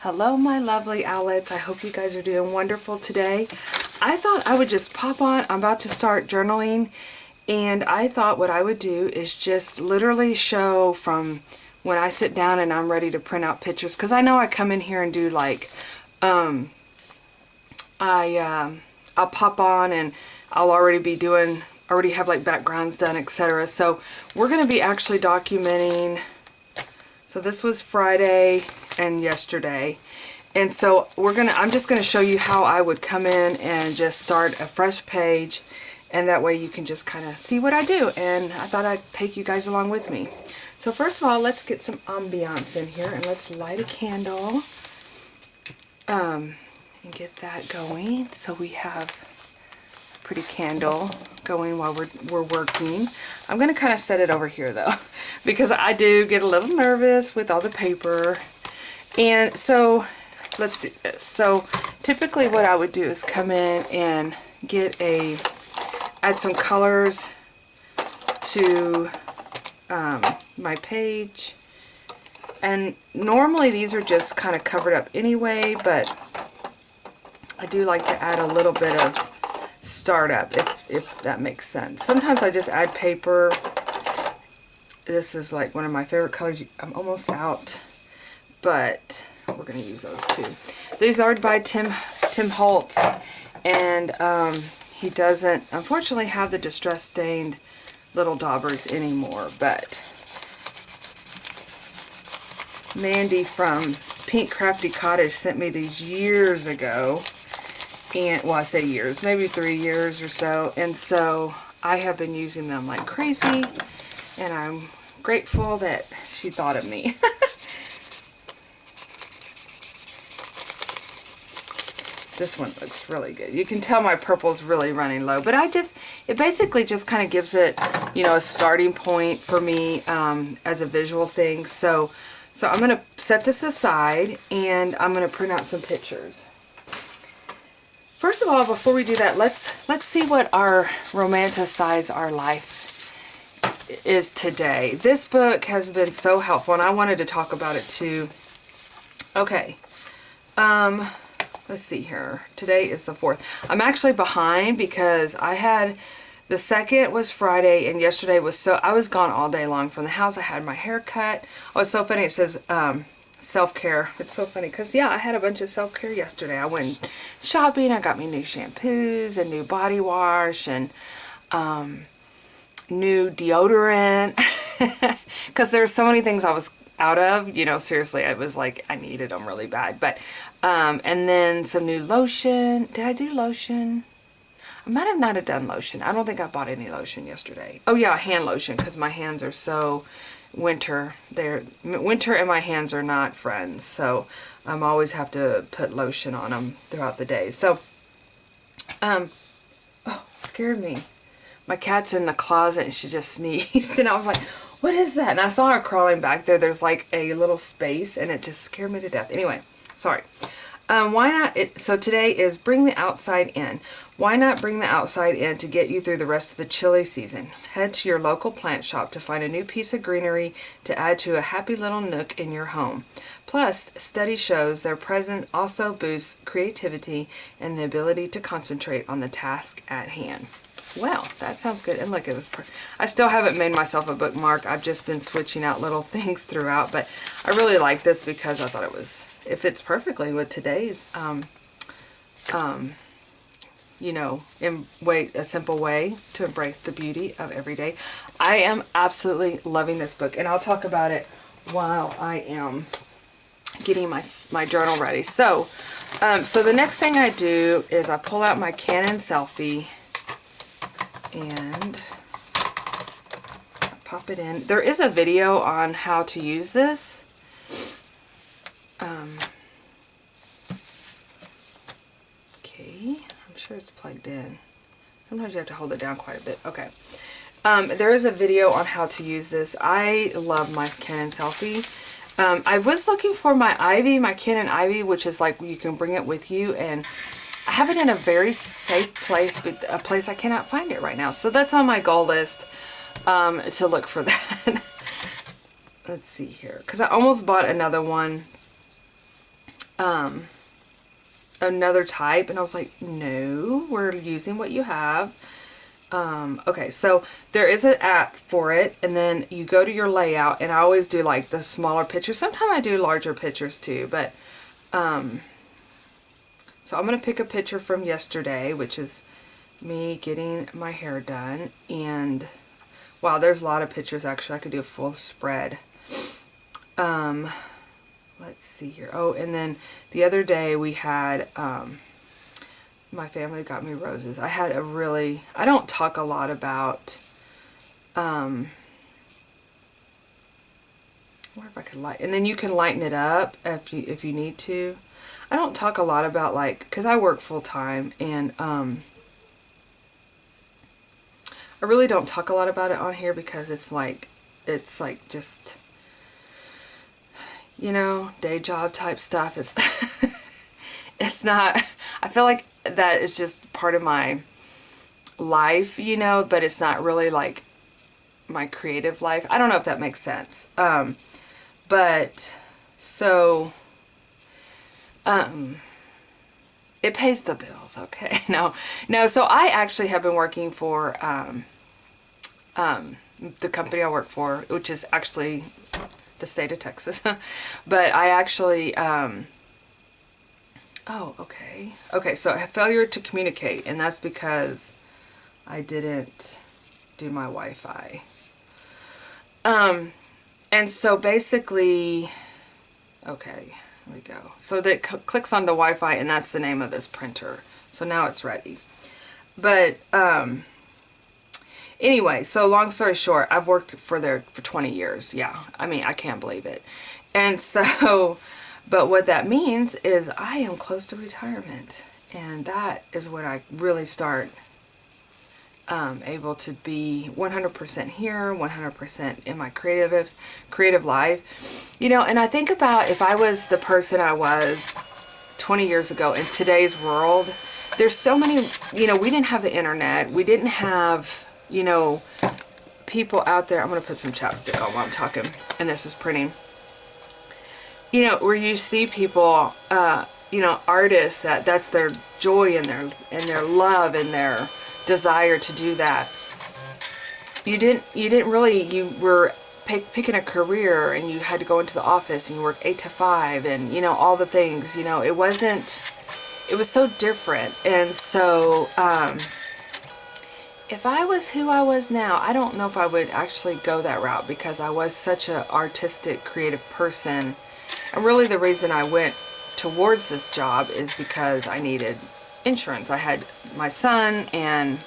Hello my lovely owlets. I hope you guys are doing wonderful today. I thought I would just pop on. I'm about to start journaling, and I thought what I would do is just literally show from when I sit down and I'm ready to print out pictures, because I know I come in here and do like I'll pop on and I'll already have like backgrounds done, etc. So we're going to be actually documenting. So this was Friday and yesterday. And so I'm just going to show you how I would come in and just start a fresh page, and that way you can just kind of see what I do. And I thought I'd take you guys along with me. So first of all, let's get some ambiance in here, and let's light a candle and get that going. So we have a pretty candle going while we're working. I'm going to kind of set it over here though, because I do get a little nervous with all the paper. And so let's do this. So typically what I would do is come in and add some colors to my page. And normally these are just kind of covered up anyway, but I do like to add a little bit of startup, if that makes sense. Sometimes I just add paper. This is like one of my favorite colors. I'm almost out, but we're going to use those too. These are by Tim Holtz, and he doesn't unfortunately have the distress stained little daubers anymore, but Mandy from Pink Crafty Cottage sent me these years ago. And, well, I say years, maybe 3 years or so. And so I have been using them like crazy. And I'm grateful that she thought of me. This one looks really good. You can tell my purple's really running low. But it basically just kind of gives it, you know, a starting point for me as a visual thing. So I'm going to set this aside, and I'm going to print out some pictures. First of all, before we do that, let's see what our romanticize our life is today. This book has been so helpful, and I wanted to talk about it too. Okay, let's see here. Today is the 4th. I'm actually behind because I had the 2nd was Friday, and yesterday was I was gone all day long from the house. I had my hair cut. Oh, it's so funny. It says self-care. It's so funny because, yeah, I had a bunch of self-care yesterday. I went shopping. I got me new shampoos and new body wash and new deodorant because there's so many things I was out of, you know, seriously. I was like, I needed them really bad. But and then some new lotion. Did I do lotion? I might have not have done lotion. I don't think I bought any lotion yesterday. Oh yeah, hand lotion, because my hands are so winter. Winter and my hands are not friends, so I always have to put lotion on them throughout the day. So oh, scared me. My cat's in the closet and she just sneezed, and I was like, what is that? And I saw her crawling back there. There's like a little space, and it just scared me to death. Anyway, sorry. Why not? So today is bring the outside in. Why not bring the outside in to get you through the rest of the chilly season? Head to your local plant shop to find a new piece of greenery to add to a happy little nook in your home. Plus, study shows their presence also boosts creativity and the ability to concentrate on the task at hand. Well, that sounds good. And look at this. I still haven't made myself a bookmark. I've just been switching out little things throughout, but I really like this because I thought it fits perfectly with today's, you know, a simple way to embrace the beauty of every day. I am absolutely loving this book, and I'll talk about it while I am getting my journal ready. So the next thing I do is I pull out my Canon selfie and pop it in. There is a video on how to use this. Okay, I'm sure it's plugged in. Sometimes you have to hold it down quite a bit. Okay. There is a video on how to use this. I love my Canon selfie. I was looking for my Canon Ivy, which is like you can bring it with you, and I have it in a very safe place, but a place I cannot find it right now. So that's on my goal list to look for that. Let's see here, because I almost bought another one another type, and I was like, no, we're using what you have. Okay, so there is an app for it, and then you go to your layout, and I always do like the smaller pictures. Sometimes I do larger pictures too, but so I'm gonna pick a picture from yesterday, which is me getting my hair done. And wow, there's a lot of pictures. Actually, I could do a full spread. Let's see here. Oh, and then the other day we had my family got me roses. I had a really, I don't talk a lot about, I wonder if I could light, and then you can lighten it up if you need to. I don't talk a lot about, like, because I work full time, and I really don't talk a lot about it on here because it's like just, you know, day job type stuff. It's it's not, I feel like that is just part of my life, you know, but it's not really like my creative life. I don't know if that makes sense. But so it pays the bills, okay? No, so I actually have been working for the company I work for, which is actually the state of Texas. But I actually oh, okay. Okay, so I have failure to communicate, and that's because I didn't do my Wi-Fi. And so basically, okay, here we go. So that clicks on the Wi-Fi, and that's the name of this printer. So now it's ready. But anyway, so long story short, I've worked for 20 years. Yeah, I mean, I can't believe it. And so, but what that means is I am close to retirement, and that is when I really start able to be 100% here, 100% in my creative life. You know, and I think about if I was the person I was 20 years ago in today's world, there's so many, you know, we didn't have the internet. We didn't have, you know, people out there. I'm going to put some chapstick on while I'm talking, and this is printing. You know, where you see people, you know, artists, that's their joy and their love and their desire to do that. You were picking a career, and you had to go into the office and you work 8 to 5 and, you know, all the things, you know, it was so different. And so, if I was who I was now, I don't know if I would actually go that route, because I was such an artistic, creative person. And really the reason I went towards this job is because I needed insurance. I had my son, and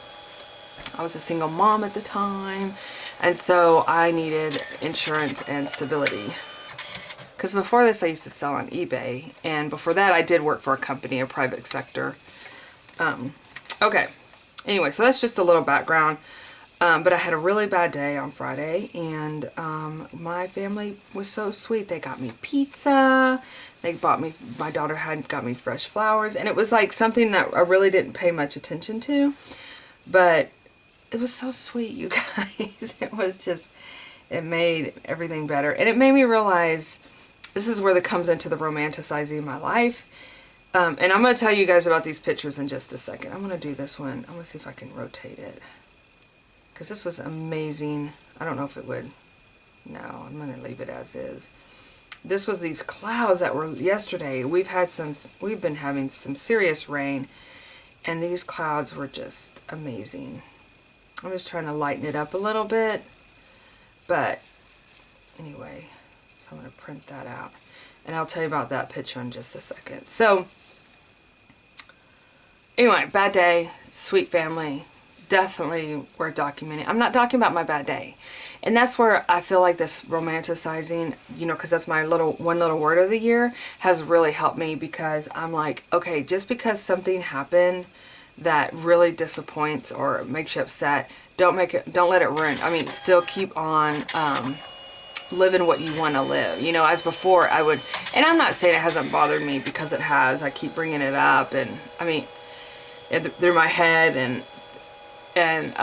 I was a single mom at the time, and so I needed insurance and stability. Because before this I used to sell on eBay, and before that I did work for a company, a private sector. Okay, anyway, so that's just a little background. But I had a really bad day on Friday, and my family was so sweet. They got me pizza. They bought me, my daughter had got me fresh flowers, and it was like something that I really didn't pay much attention to, but it was so sweet, you guys. It was just, it made everything better. And it made me realize this is where that comes into the romanticizing my life. And I'm going to tell you guys about these pictures in just a second. I'm going to do this one. I'm going to see if I can rotate it, because this was amazing. I don't know if it would. No, I'm going to leave it as is. This was these clouds that were yesterday. We've been having some serious rain, and these clouds were just amazing. I'm just trying to lighten it up a little bit, but anyway, so I'm going to print that out, and I'll tell you about that picture in just a second. So anyway, bad day, sweet family, definitely worth documenting. I'm not talking about my bad day. And that's where I feel like this romanticizing, you know, because that's my one little word of the year, has really helped me, because I'm like, okay, just because something happened that really disappoints or makes you upset, don't let it ruin. I mean, still keep on living what you want to live. You know, as before I would, and I'm not saying it hasn't bothered me, because it has. I keep bringing it up, and I mean, through my head, and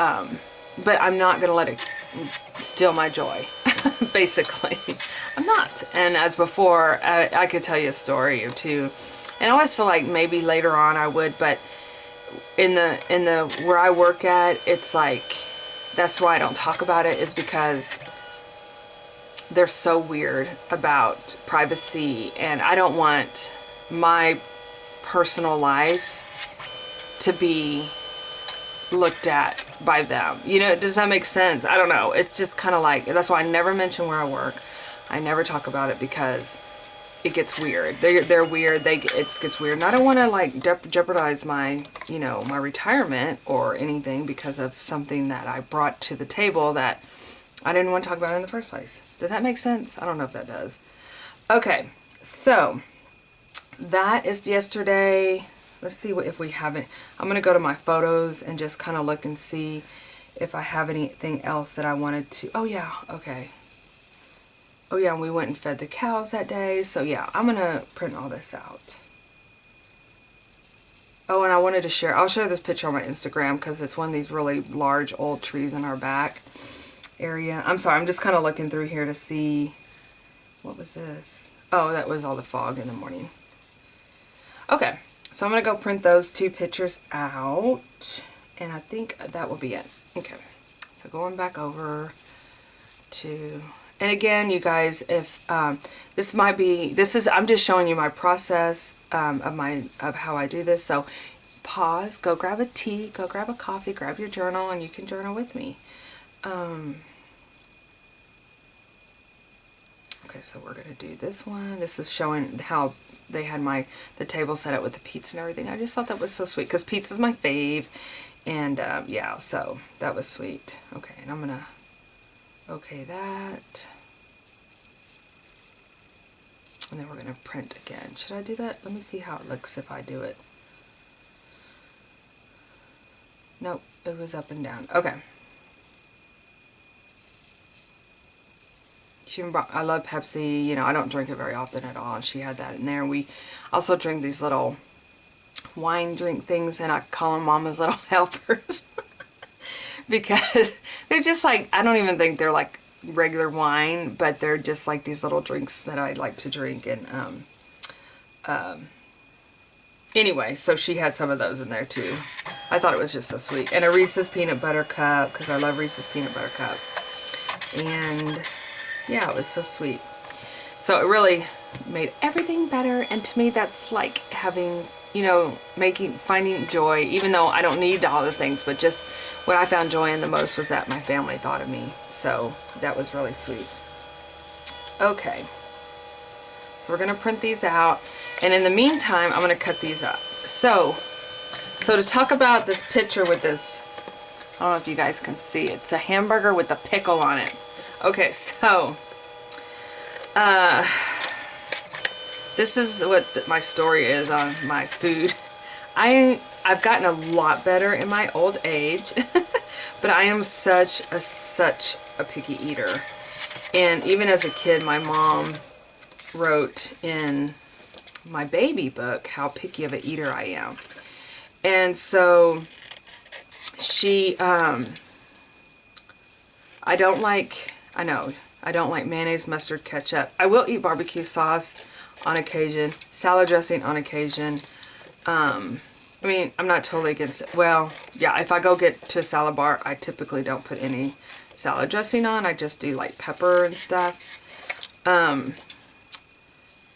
but I'm not going to let it steal my joy, basically. I'm not. And as before, I could tell you a story or two, and I always feel like maybe later on I would, but in the where I work at, it's like, that's why I don't talk about it, is because they're so weird about privacy, and I don't want my personal life to be looked at by them. You know, does that make sense? I don't know. It's just kind of like, that's why I never mention where I work. I never talk about it because it gets weird. They're weird. It gets weird. And I don't want to like jeopardize my, you know, my retirement or anything because of something that I brought to the table that I didn't want to talk about in the first place. Does that make sense? I don't know if that does. Okay, so that is yesterday. Let's see if we haven't. I'm going to go to my photos and just kind of look and see if I have anything else that I wanted to. Oh, yeah. Okay. Oh, yeah. And we went and fed the cows that day. So, yeah, I'm going to print all this out. Oh, and I wanted to share. I'll share this picture on my Instagram because it's one of these really large old trees in our back area. I'm sorry. I'm just kind of looking through here to see. What was this? Oh, that was all the fog in the morning. Okay. So I'm going to go print those 2 pictures out, and I think that will be it. Okay, so going back over to, and again, you guys, if this might be, I'm just showing you my process of how I do this. So pause, go grab a tea, go grab a coffee, grab your journal, and you can journal with me. Okay, so we're going to do this one. This is showing how they had the table set up with the pizza and everything. I just thought that was so sweet because pizza's my fave. And yeah, so that was sweet. Okay, and I'm going to okay that. And then we're going to print again. Should I do that? Let me see how it looks if I do it. Nope, it was up and down. Okay. I love Pepsi, you know, I don't drink it very often at all, and she had that in there. We also drink these little wine drink things, and I call them Mama's Little Helpers because they're just like, I don't even think they're like regular wine, but they're just like these little drinks that I like to drink. And anyway, so she had some of those in there too. I thought it was just so sweet. And a Reese's Peanut Butter Cup, because I love Reese's Peanut Butter Cup. And yeah, it was so sweet. So it really made everything better, and to me that's like having, you know, finding joy, even though I don't need all the things, but just what I found joy in the most was that my family thought of me. So that was really sweet. Okay. So we're going to print these out, and in the meantime, I'm going to cut these up. So to talk about this picture with this, I don't know if you guys can see, it's a hamburger with a pickle on it. Okay, so this is what my story is on my food. I've gotten a lot better in my old age, but I am such a picky eater. And even as a kid, my mom wrote in my baby book how picky of an eater I am. And so she, I don't like mayonnaise, mustard, ketchup. I will eat barbecue sauce on occasion, salad dressing on occasion. I mean, I'm not totally against it. Well, yeah, if I go get to a salad bar, I typically don't put any salad dressing on. I just do like pepper and stuff.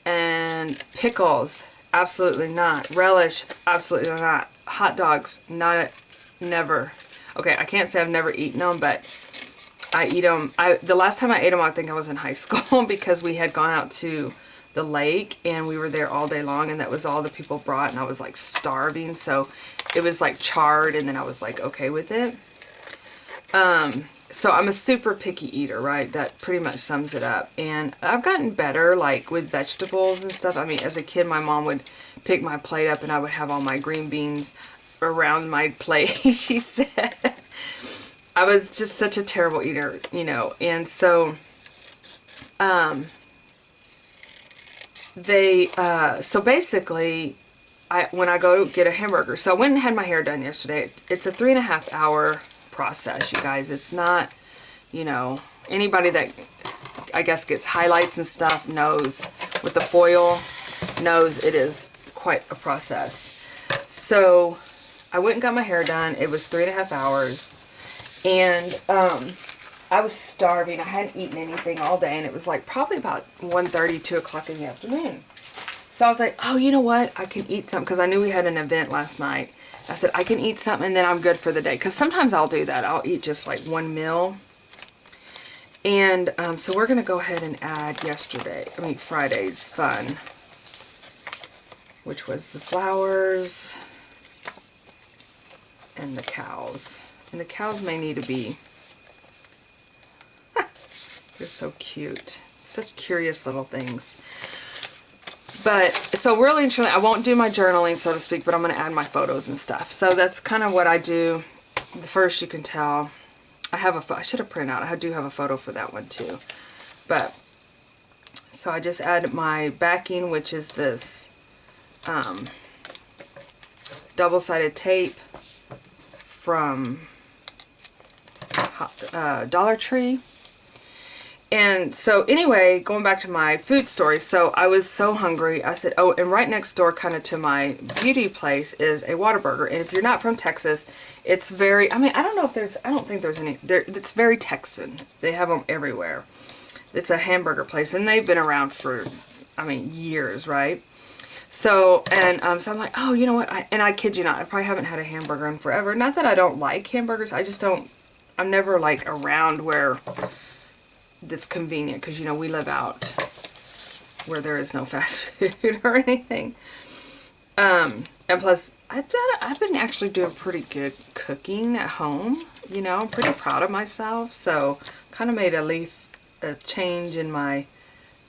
And pickles, absolutely not. Relish, absolutely not. Hot dogs, never. Okay, I can't say I've never eaten them, but I eat them. The last time I ate them, I think I was in high school because we had gone out to the lake and we were there all day long, and that was all the people brought, and I was like starving, so it was like charred, and then I was like okay with it. So I'm a super picky eater, right? That pretty much sums it up. And I've gotten better, like with vegetables and stuff. I mean, as a kid, my mom would pick my plate up and I would have all my green beans around my plate, she said. I was just such a terrible eater, you know. And so, so basically, when I go to get a hamburger, so I went and had my hair done yesterday. It's a 3.5 hour process, you guys. It's not, you know, anybody that I guess gets highlights and stuff knows, with the foil, knows it is quite a process. So I went and got my hair done. It was 3.5 hours. And I was starving. I hadn't eaten anything all day. And it was like probably about 1:30, 2 o'clock in the afternoon. So I was like, oh, you know what? I can eat something. Because I knew we had an event last night. I said, I can eat something and then I'm good for the day. Because sometimes I'll do that. I'll eat just like one meal. And so we're going to go ahead and add Friday's fun, which was the flowers and the cows. And the cows may need to be, they're so cute. Such curious little things. But, so really and truly, I won't do my journaling, so to speak, but I'm going to add my photos and stuff. So that's kind of what I do. The first, you can tell, I should have printed out. I do have a photo for that one too. But, so I just add my backing, which is this double-sided tape from Dollar Tree. And so anyway, going back to my food story, so I was so hungry. I said, oh, and right next door kind of to my beauty place is a Whataburger. And if you're not from Texas, it's very, I don't think there's any, it's very Texan. They have them everywhere. It's a hamburger place and they've been around for, years, right? So, and so I'm like, oh, you know what? I kid you not, I probably haven't had a hamburger in forever. Not that I don't like hamburgers. I just don't, I'm never like around where that's convenient, because you know we live out where there is no fast food or anything. And plus I've been actually doing pretty good cooking at home. You know, I'm pretty proud of myself. So kind of made a change in my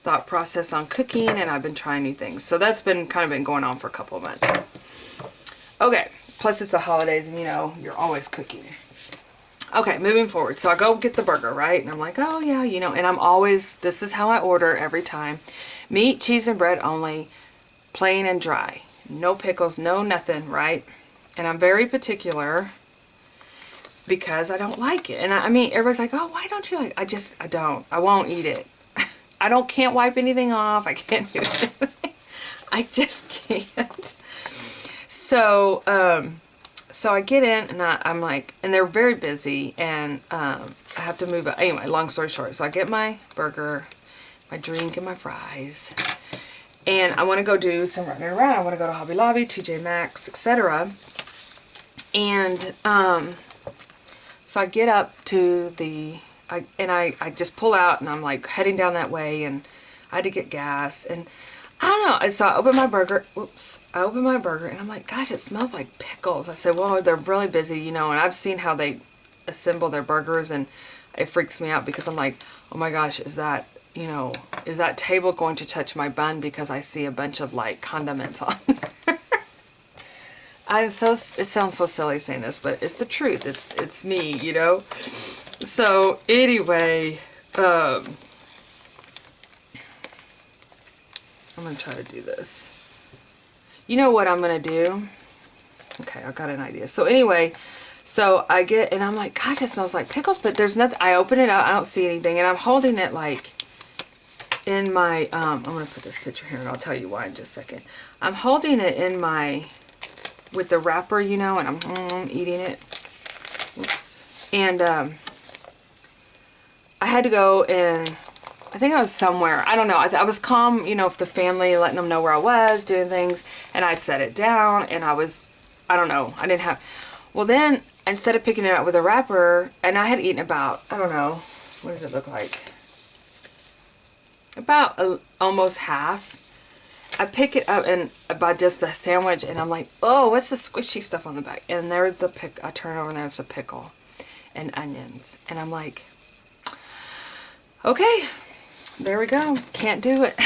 thought process on cooking, and I've been trying new things. So that's been going on for a couple of months. Okay, plus it's the holidays and you know you're always cooking. Okay, moving forward. So I go get the burger, right? And I'm like, oh yeah, you know, and I'm always, this is how I order every time. Meat, cheese, and bread only, plain and dry. No pickles, no nothing, right? And I'm very particular because I don't like it. And I mean, everybody's like, oh, why don't you like it? I don't. I won't eat it. Can't wipe anything off. I can't do anything. I just can't. So I get in and I'm like, and they're very busy and I have to move. Anyway, long story short, so I get my burger, my drink, and my fries, and I want to go do some running around. I want to go to Hobby Lobby, TJ Maxx, etc. And so I get up to I just pull out and I'm like heading down that way, and I had to get gas and I don't know. So I opened my burger. I opened my burger and I'm like, gosh, it smells like pickles. I said, well, they're really busy, you know, and I've seen how they assemble their burgers and it freaks me out because I'm like, oh my gosh, is that table going to touch my bun because I see a bunch of like condiments on there? It sounds so silly saying this, but it's the truth. It's me, you know? So anyway, I'm going to try to do this. You know what I'm going to do? Okay, I got an idea. So anyway, so I get, and I'm like, gosh, it smells like pickles, but there's nothing. I open it up, I don't see anything, and I'm holding it like in my, I'm going to put this picture here, and I'll tell you why in just a second. I'm holding it in my, with the wrapper, you know, and I'm eating it. Oops. And I had to go and I think I was somewhere. I don't know. I was calm, you know, with the family, letting them know where I was, doing things. And I'd set it down and I don't know. I didn't have... Well, then, instead of picking it up with a wrapper, and I had eaten about, I don't know, what does it look like? About almost half. I pick it up and by just the sandwich and I'm like, oh, what's the squishy stuff on the back? And there's the I turn over and there's a pickle and onions. And I'm like, okay. There we go. Can't do it.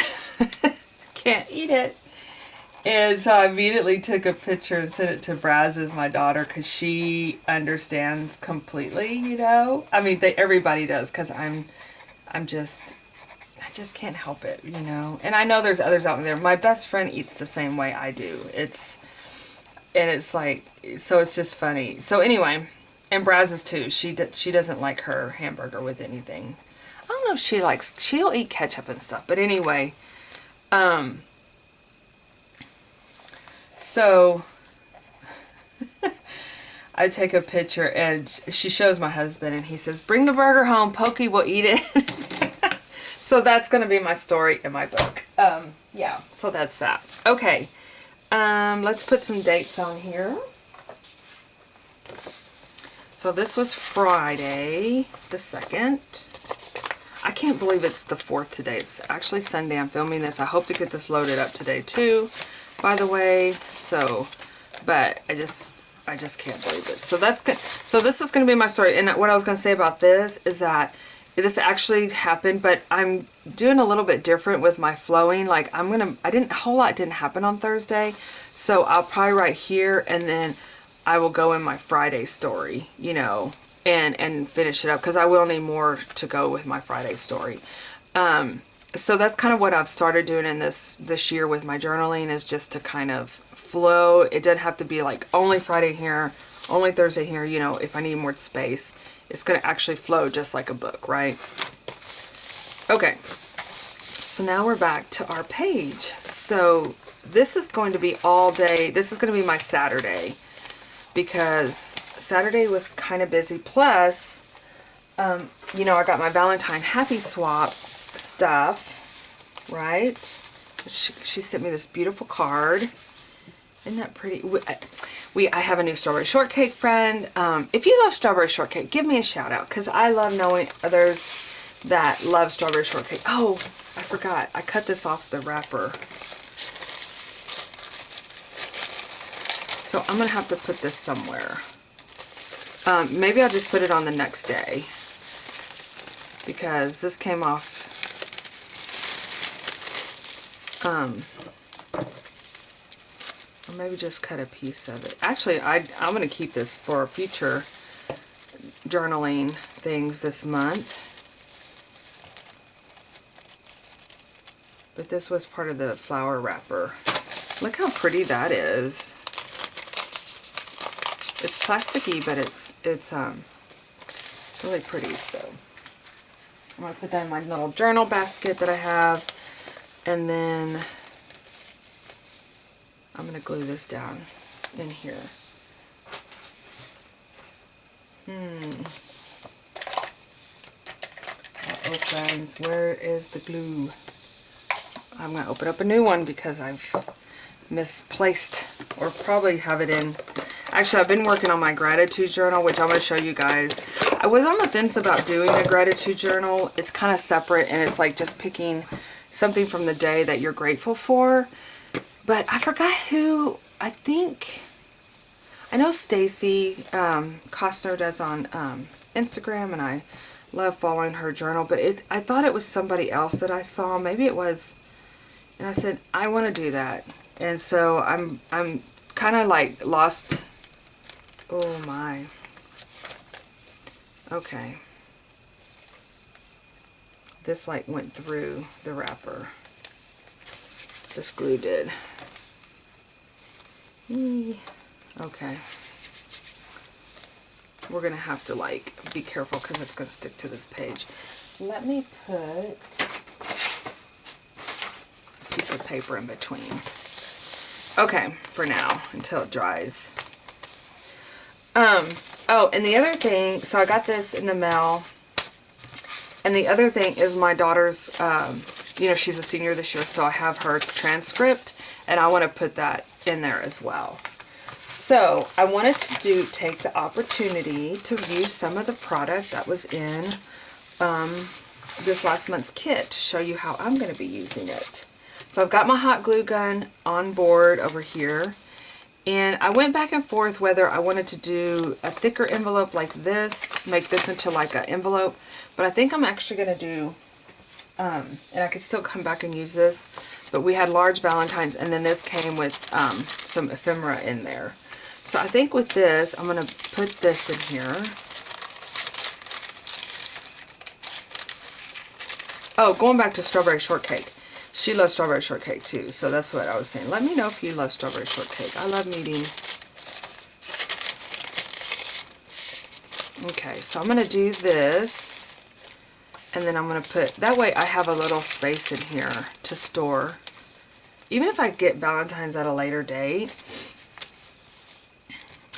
Can't eat it. And so I immediately took a picture and sent it to Braz's, my daughter, because she understands completely, you know. I mean, everybody does, because I just can't help it, you know. And I know there's others out there. My best friend eats the same way I do. It's like, so it's just funny. So anyway, And Braz's too. She doesn't like her hamburger with anything. I don't know if she'll eat ketchup and stuff. But anyway, so I take a picture and she shows my husband and he says, bring the burger home, Pokey will eat it. So that's going to be my story in my book. Yeah, so that's that. Okay, let's put some dates on here. So this was Friday the 2nd. I can't believe it's the 4th today. It's actually Sunday. I'm filming this. I hope to get this loaded up today too, by the way. So, but I just can't believe it. So that's good. So this is going to be my story. And what I was going to say about this is that this actually happened, but I'm doing a little bit different with my flowing. Like a whole lot didn't happen on Thursday. So I'll probably write here and then I will go in my Friday story, you know, and finish it up because I will need more to go with my Friday story. So that's kind of what I've started doing in this year with my journaling, is just to kind of flow. It doesn't have to be like only Friday here, only Thursday here, you know, if I need more space. It's going to actually flow just like a book, right? Okay. So now we're back to our page. So this is going to be all day. This is going to be my Saturday, because Saturday was kind of busy. Plus, you know, I got my Valentine Happy Swap stuff, right? She sent me this beautiful card. Isn't that pretty? I have a new strawberry shortcake friend. If you love strawberry shortcake, give me a shout out, because I love knowing others that love strawberry shortcake. Oh, I forgot. I cut this off the wrapper. So I'm going to have to put this somewhere. Maybe I'll just put it on the next day, because this came off. Or maybe just cut a piece of it. Actually, I'm going to keep this for future journaling things this month. But this was part of the flower wrapper. Look how pretty that is. It's plasticky, but it's really pretty. So I'm going to put that in my little journal basket that I have. And then I'm going to glue this down in here. Uh-oh, friends, where is the glue? I'm going to open up a new one because I've misplaced, or probably have it in. Actually, I've been working on my gratitude journal, which I'm going to show you guys. I was on the fence about doing a gratitude journal. It's kind of separate, and it's like just picking something from the day that you're grateful for. But I forgot who. I know Stacy Costner does on Instagram, and I love following her journal. But I thought it was somebody else that I saw. Maybe it was, and I said I want to do that. And so I'm kind of like lost. Oh my. Okay. This like went through the wrapper. This glue did. Okay. We're going to have to like be careful because it's going to stick to this page. Let me put a piece of paper in between. Okay, for now, until it dries. Oh, and the other thing, so I got this in the mail. And the other thing is my daughter's, you know, she's a senior this year, so I have her transcript, and I want to put that in there as well. So I wanted to take the opportunity to view some of the product that was in this last month's kit to show you how I'm going to be using it. So I've got my hot glue gun on board over here, and I went back and forth whether I wanted to do a thicker envelope like this, make this into like an envelope, but I think I'm actually going to do, and I could still come back and use this, but we had large Valentines, and then this came with some ephemera in there. So I think with this, I'm going to put this in here. Oh, going back to strawberry shortcake. She loves strawberry shortcake too, so that's what I was saying. Let me know if you love strawberry shortcake. I love meeting Okay, so I'm going to do this. And then I'm going to put, that way I have a little space in here to store. Even if I get Valentine's at a later date,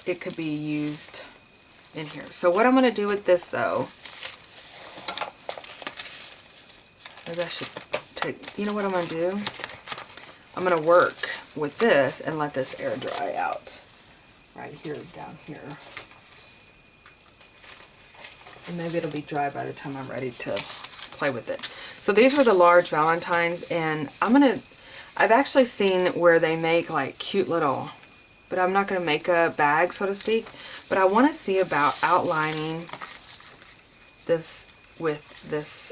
it could be used in here. So what I'm going to do with this though, maybe I should take, you know what I'm going to do? I'm going to work with this and let this air dry out. Right here, down here. And maybe it'll be dry by the time I'm ready to play with it. So these were the large Valentines, and I've actually seen where they make like cute little, but I'm not going to make a bag, so to speak. But I want to see about outlining this with this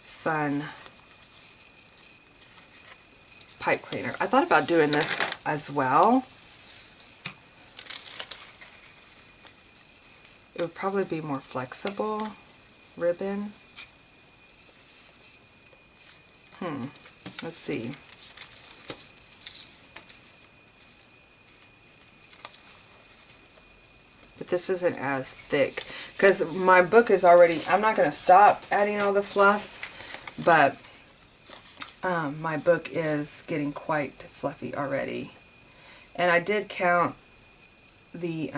fun pipe cleaner. I thought about doing this as well. It would probably be more flexible ribbon. Let's see. But this isn't as thick because my book is already, I'm not going to stop adding all the fluff, but my book is getting quite fluffy already. And I did count the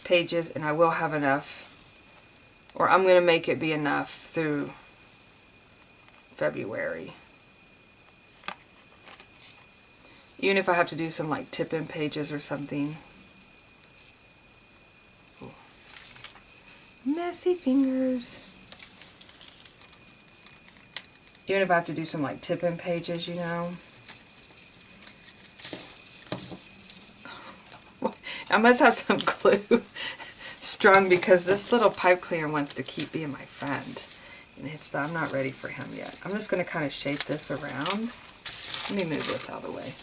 pages, and I will have enough, or I'm going to make it be enough through February. Even if I have to do some like tip-in pages or something. Ooh. Messy fingers. Even if I have to do some like tip-in pages, you know. I must have some glue strung because this little pipe cleaner wants to keep being my friend. And I'm not ready for him yet. I'm just going to kind of shape this around. Let me move this out of the way.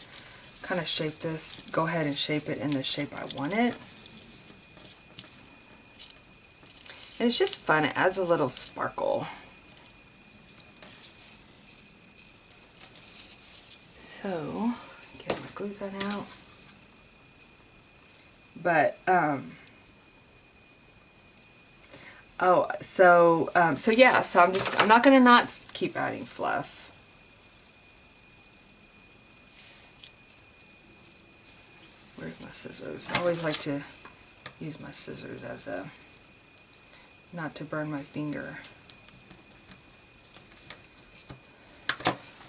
Kind of shape this. Go ahead and shape it in the shape I want it. And it's just fun. It adds a little sparkle. So, get my glue gun out. But, so yeah, so I'm not going to not keep adding fluff. Where's my scissors? I always like to use my scissors as not to burn my finger.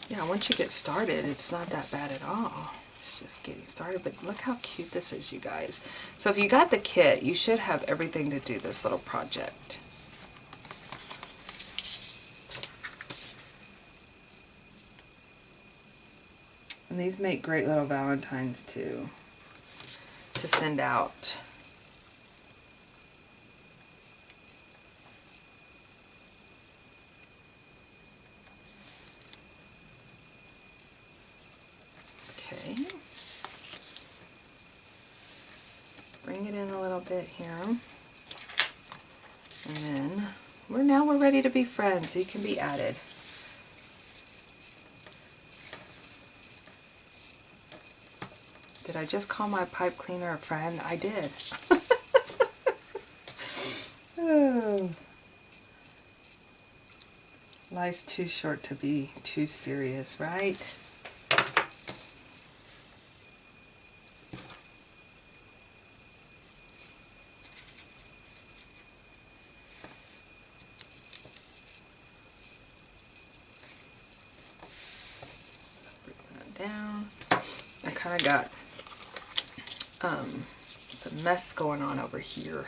Yeah, once you get started, it's not that bad at all. Just getting started, but look how cute this is, you guys. So if you got the kit, you should have everything to do this little project. And these make great little Valentines too, to send out. Okay. Bring it in a little bit here. And then we're ready to be friends, so you can be added. Did I just call my pipe cleaner a friend? I did. Oh. Life's too short to be too serious, right? Down. I kind of got some mess going on over here.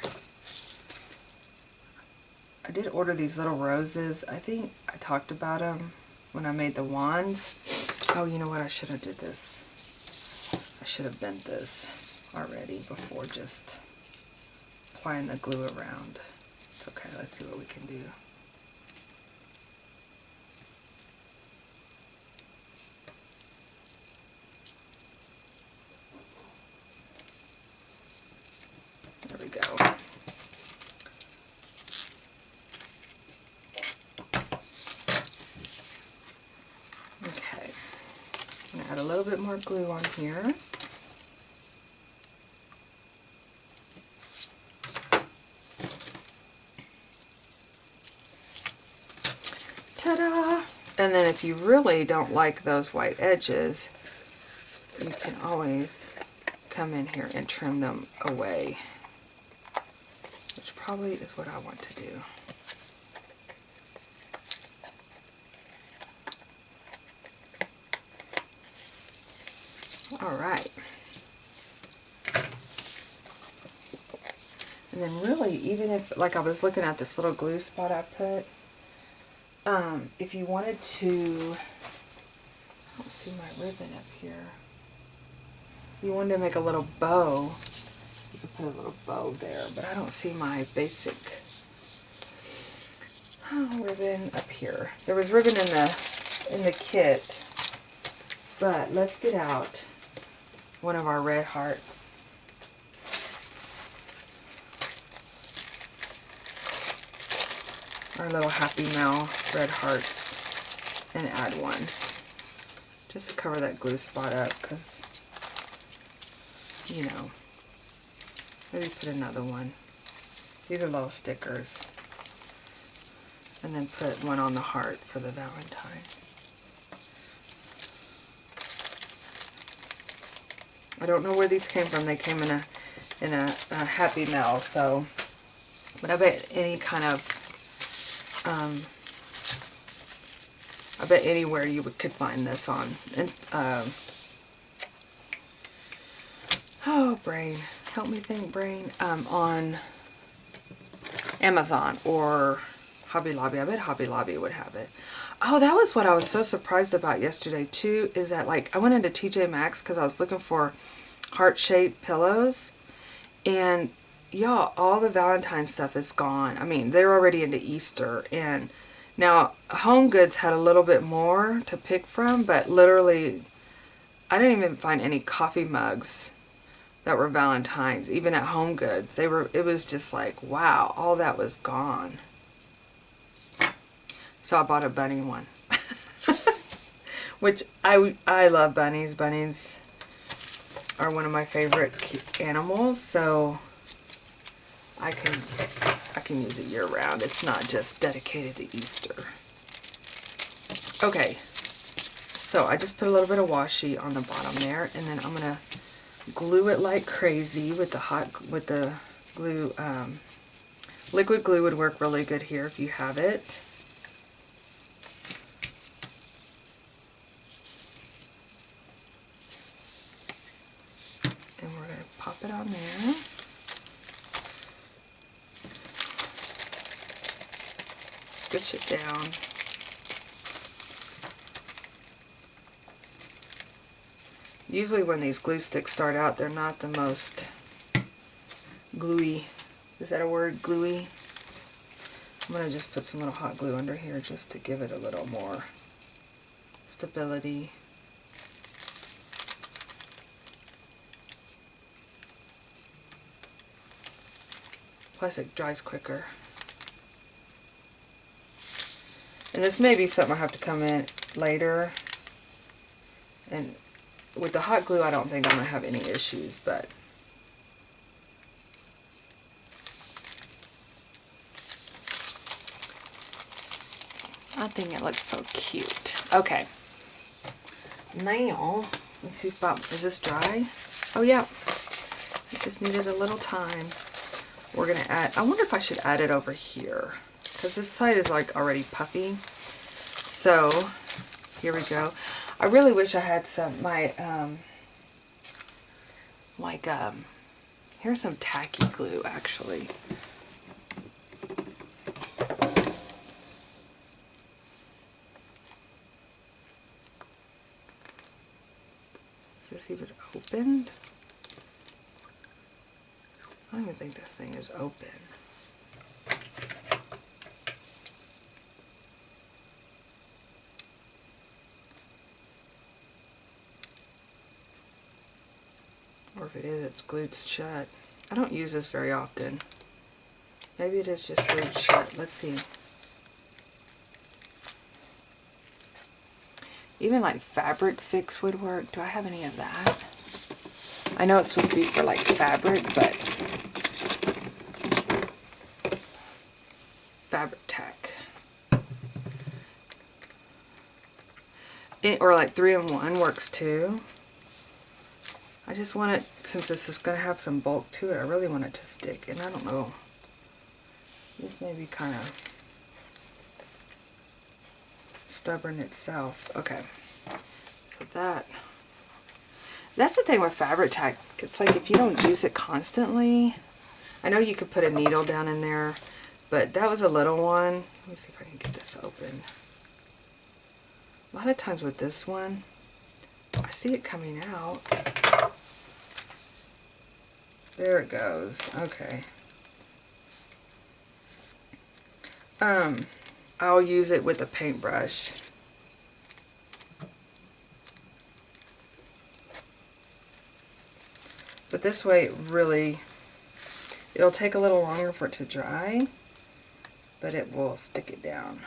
I did order these little roses. I think I talked about them when I made the wands. Oh, you know what? I should have did this. I should have bent this already before just applying the glue around. It's okay. Let's see what we can do. There we go. Okay. I'm going to add a little bit more glue on here. Ta-da! And then if you really don't like those white edges, you can always come in here and trim them away, which probably is what I want to do. All right. And then really, even if, like I was looking at this little glue spot I put, if you wanted to, I don't see my ribbon up here. If you wanted to make a little bow, you could put a little bow there, but I don't see my basic ribbon up here. There was ribbon in the kit, but let's get out one of our red hearts. Our little Happy Mail red hearts, and add one just to cover that glue spot up, because, you know, maybe put another one. These are little stickers. And then put one on the heart for the Valentine. I don't know where these came from. They came in a Happy Mail, so, but I bet any kind of I bet anywhere you could find this on. And, oh, brain. Help me think, brain. On Amazon or Hobby Lobby. I bet Hobby Lobby would have it. Oh, that was what I was so surprised about yesterday, too, is that, like, I went into TJ Maxx because I was looking for heart-shaped pillows. And, y'all, all the Valentine stuff is gone. I mean, they're already into Easter, and now Home Goods had a little bit more to pick from, but literally I didn't even find any coffee mugs that were Valentines, even at Home Goods. It was just like, wow, all that was gone. So I bought a bunny one. Which I love bunnies. Bunnies are one of my favorite animals, so I can use it year round. It's not just dedicated to Easter. Okay, so I just put a little bit of washi on the bottom there, and then I'm gonna glue it like crazy with the glue. Liquid glue would work really good here if you have it. And we're gonna pop it on there. Squish it down. Usually when these glue sticks start out, they're not the most gluey. Is that a word? Gluey? I'm going to just put some little hot glue under here just to give it a little more stability. Plus it dries quicker. And this may be something I have to come in later. And with the hot glue, I don't think I'm going to have any issues, but I think it looks so cute. Okay. Now, let's see if is this dry? Oh yeah. It just needed a little time. We're going to add, I wonder if I should add it over here, because this side is like already puffy. So here we go. I really wish I had some, here's some tacky glue actually. Is this even opened? I don't even think this thing is open. Or if it is, it's glued shut. I don't use this very often. Maybe it is just glued shut. Let's see. Even like fabric fix would work. Do I have any of that? I know it's supposed to be for like fabric, but fabric tack. Or like 3-in-1 works too. I just want it, since this is going to have some bulk to it, I really want it to stick. And I don't know. This may be kind of stubborn itself. Okay. So that's the thing with fabric tack. It's like if you don't use it constantly, I know you could put a needle down in there, but that was a little one. Let me see if I can get this open. A lot of times with this one, I see it coming out. There it goes. Okay. I'll use it with a paintbrush. But this way, really, it'll take a little longer for it to dry, but it will stick it down.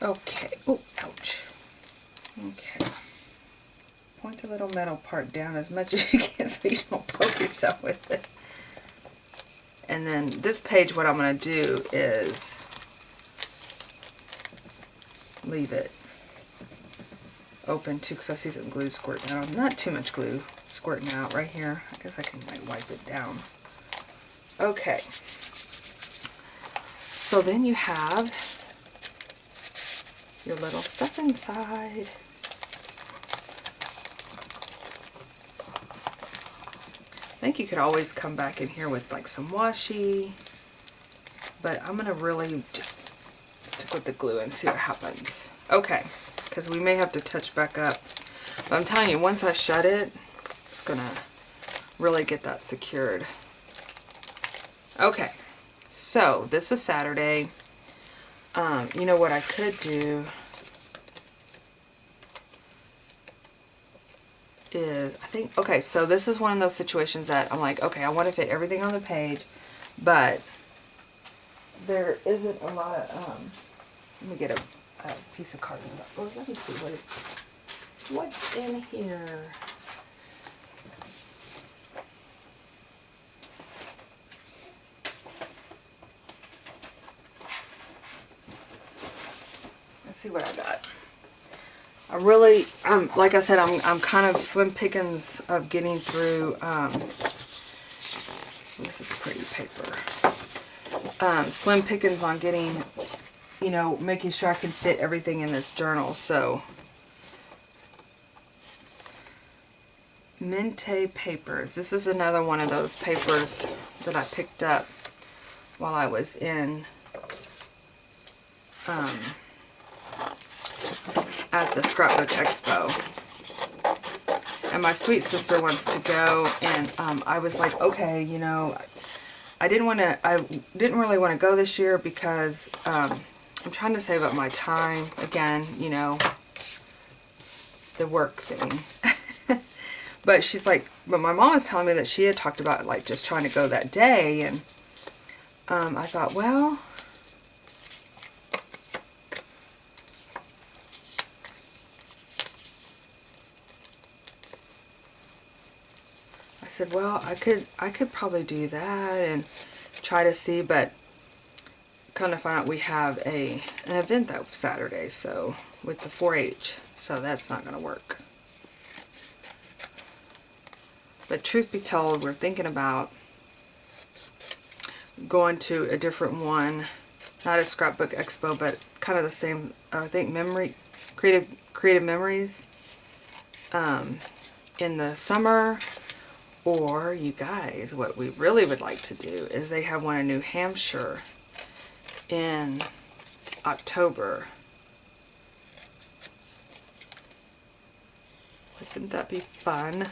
Okay. Oh, ouch. Okay. Point the little metal part down as much as you can so you don't poke yourself with it. And then this page, what I'm going to do is leave it open too, because I see some glue squirting out. Not too much glue squirting out right here. I guess I can like wipe it down. Okay. So then you have your little stuff inside. I think you could always come back in here with like some washi, but I'm gonna really just stick with the glue and see what happens. Okay, because we may have to touch back up. But I'm telling you, once I shut it, it's gonna really get that secured. Okay, so this is Saturday. You know what I could do is, I think, okay, so this is one of those situations that I'm like, okay, I want to fit everything on the page, but there isn't a lot of, let me get a piece of cardstock. Oh, let me see what's in here. Let's see what I got. I really, like I said, I'm kind of slim pickings of getting through, this is pretty paper, slim pickings on getting, you know, making sure I can fit everything in this journal. So, Mente papers. This is another one of those papers that I picked up while I was in, at the Scrapbook Expo, and my sweet sister wants to go, and I was like, okay, you know, I didn't really want to go this year because I'm trying to save up my time again, you know, the work thing. But she's like, but my mom was telling me that she had talked about like just trying to go that day, and I thought, well, I said, well, I could probably do that and try to see, but kind of find out we have an event that Saturday, so with the 4-H, so that's not going to work. But truth be told, we're thinking about going to a different one, not a Scrapbook Expo, but kind of the same, I think, creative memories, in the summer, Or, you guys, what we really would like to do is they have one in New Hampshire in October. Wouldn't that be fun?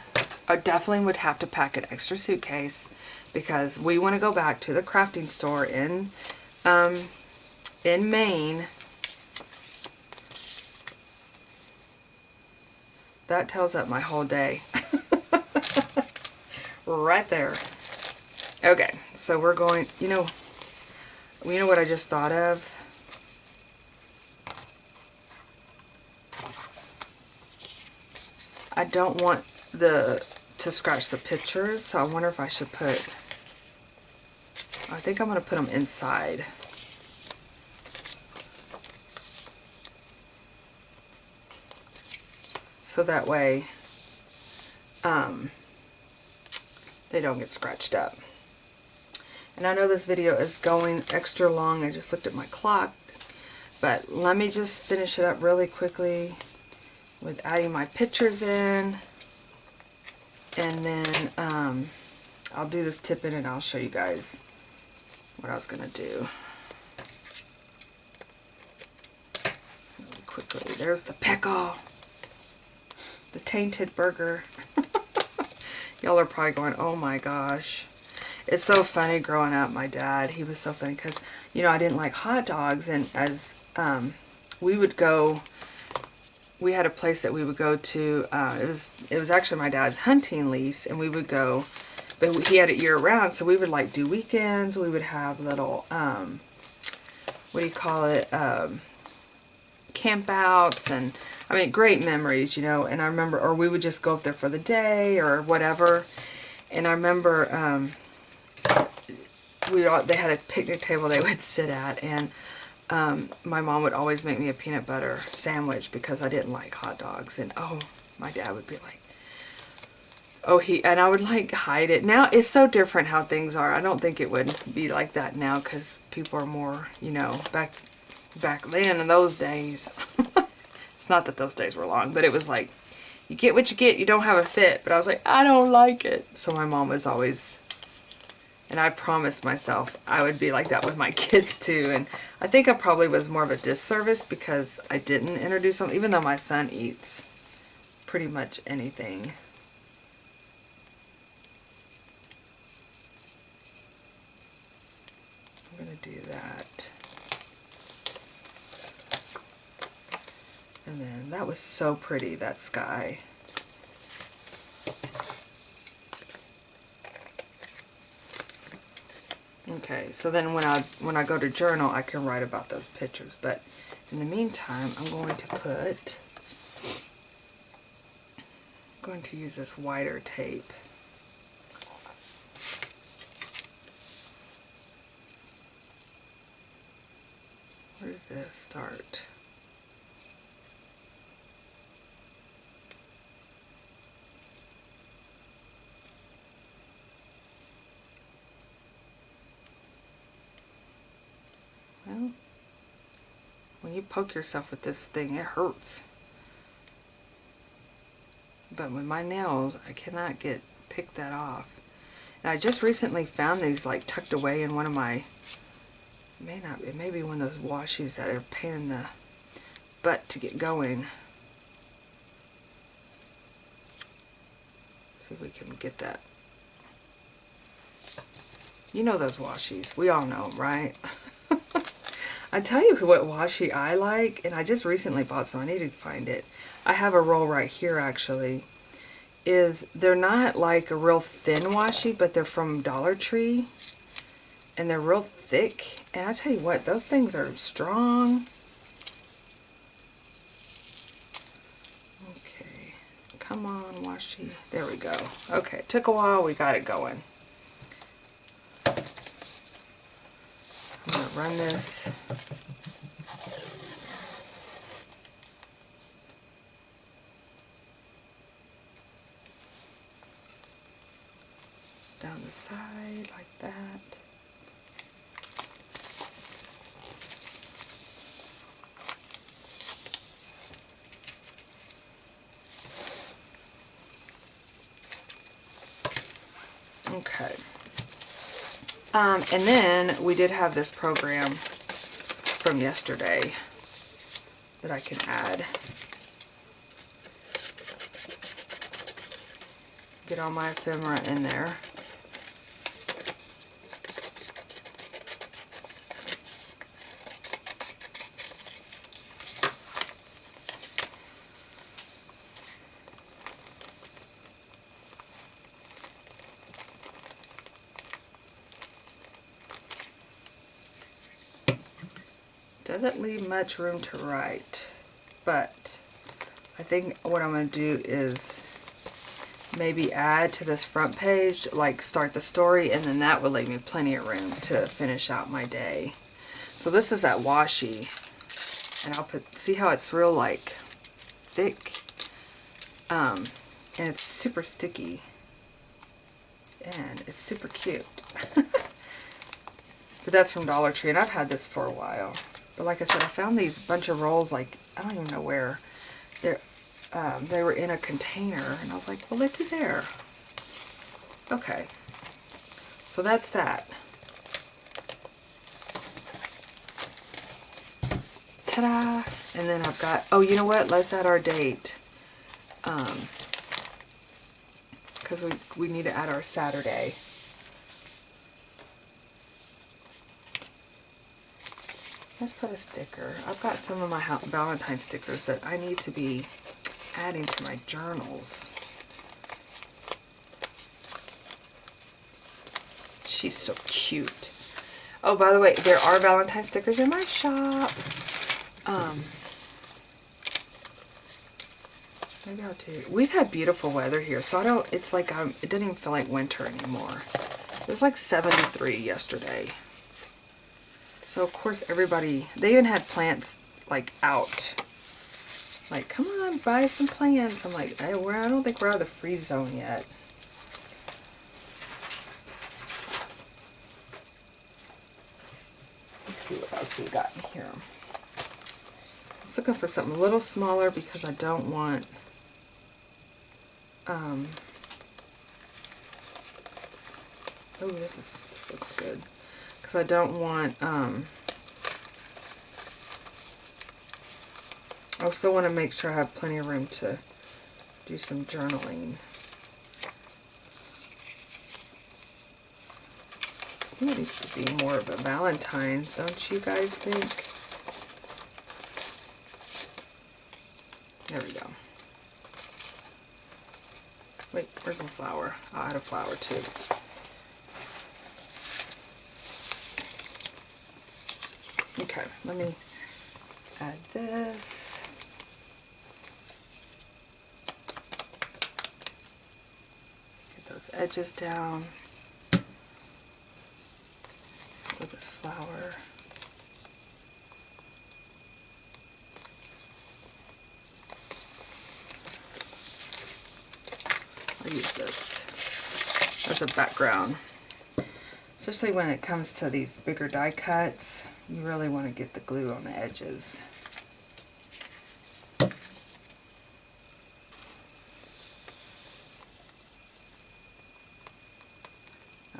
I definitely would have to pack an extra suitcase because we want to go back to the crafting store in Maine. That tells up my whole day. Right there. Okay, so we're going, you know what I just thought of? I don't want to scratch the pictures, so I wonder if I should put, I think I'm going to put them inside. So that way they don't get scratched up. And I know this video is going extra long. I just looked at my clock. But let me just finish it up really quickly with adding my pictures in. And then I'll do this tip in and I'll show you guys what I was going to do. Really quickly. There's the pickle. The tainted burger. Y'all are probably going, oh my gosh. It's so funny growing up. My dad, he was so funny because, you know, I didn't like hot dogs. And as we would go, we had a place that we would go to. It was actually my dad's hunting lease. And we would go, but he had it year round. So we would like do weekends. We would have little, what do you call it? Campouts. And I mean, great memories, you know. And I remember, or we would just go up there for the day or whatever. And I remember, they had a picnic table they would sit at, and my mom would always make me a peanut butter sandwich because I didn't like hot dogs. And oh, my dad would be like, oh, and I would like hide it. Now it's so different how things are. I don't think it would be like that now because people are more, you know, back then in those days. It's not that those days were long, but it was like, you get what you get, you don't have a fit. But I was like, I don't like it. So my mom was always, and I promised myself I would be like that with my kids too. And I think I probably was more of a disservice because I didn't introduce them, even though my son eats pretty much anything. I'm going to do that. And then that was so pretty, that sky. Okay, so then when I go to journal, I can write about those pictures. But in the meantime, I'm going to use this wider tape. Where does this start? Well, when you poke yourself with this thing, it hurts. But with my nails, I cannot pick that off. And I just recently found these like tucked away in one of my, it may be one of those washies that are a pain in the butt to get going. See if we can get that. You know those washies. We all know, right? I tell you what washi I like, and I just recently bought some. I need to find it. I have a roll right here actually. They're not like a real thin washi, but they're from Dollar Tree, and they're real thick. And I tell you what, those things are strong. Okay, come on washi. There we go. Okay, it took a while. We got it going. I'm going to run this down the side like that. cut. And then we did have this program from yesterday that I can add. Get all my ephemera in there. Doesn't leave much room to write, but I think what I'm going to do is maybe add to this front page, like start the story, and then that would leave me plenty of room to finish out my day. So this is that washi, and I'll put, see how it's real like thick, and it's super sticky, and it's super cute. But that's from Dollar Tree, and I've had this for a while. But like I said, I found these bunch of rolls, like, I don't even know where. They were in a container, and I was like, well, looky there. Okay. So that's that. Ta-da! And then I've got, oh, you know what? Let's add our date. Because we need to add our Saturday. Let's put a sticker. I've got some of my Valentine stickers that I need to be adding to my journals. She's so cute. Oh, by the way, there are Valentine stickers in my shop. Maybe I'll do. We've had beautiful weather here, so I don't. It's like it doesn't even feel like winter anymore. It was like 73 yesterday. So of course everybody, they even had plants like out. Like, come on, buy some plants. I'm like, I don't think we're out of the freeze zone yet. Let's see what else we got in here. I was looking for something a little smaller because I don't want, oh, this looks good. Because I don't want, I still want to make sure I have plenty of room to do some journaling. It needs to be more of a Valentine's, don't you guys think? There we go. Wait, where's my flower? I'll add a flower too. Okay, let me add this. Get those edges down with this flower. I'll use this as a background. Especially when it comes to these bigger die cuts, you really want to get the glue on the edges.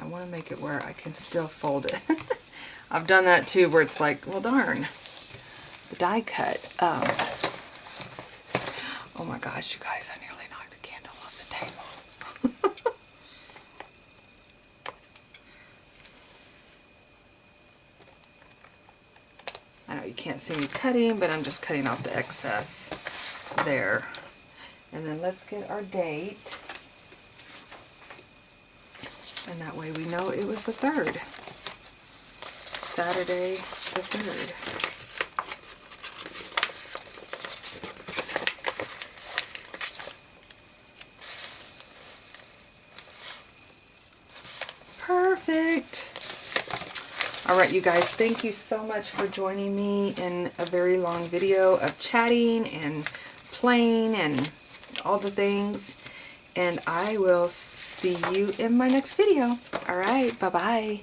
I want to make it where I can still fold it. I've done that too, where it's like, well darn, the die cut. Oh my gosh, you guys, I nearly knocked the candle off the table. I know you can't see me cutting, but I'm just cutting off the excess there. And then let's get our date. And that way we know it was the 3rd. Saturday the 3rd. Perfect. Alright, you guys, thank you so much for joining me in a very long video of chatting and playing and all the things. And I will see you in my next video. Alright, bye-bye.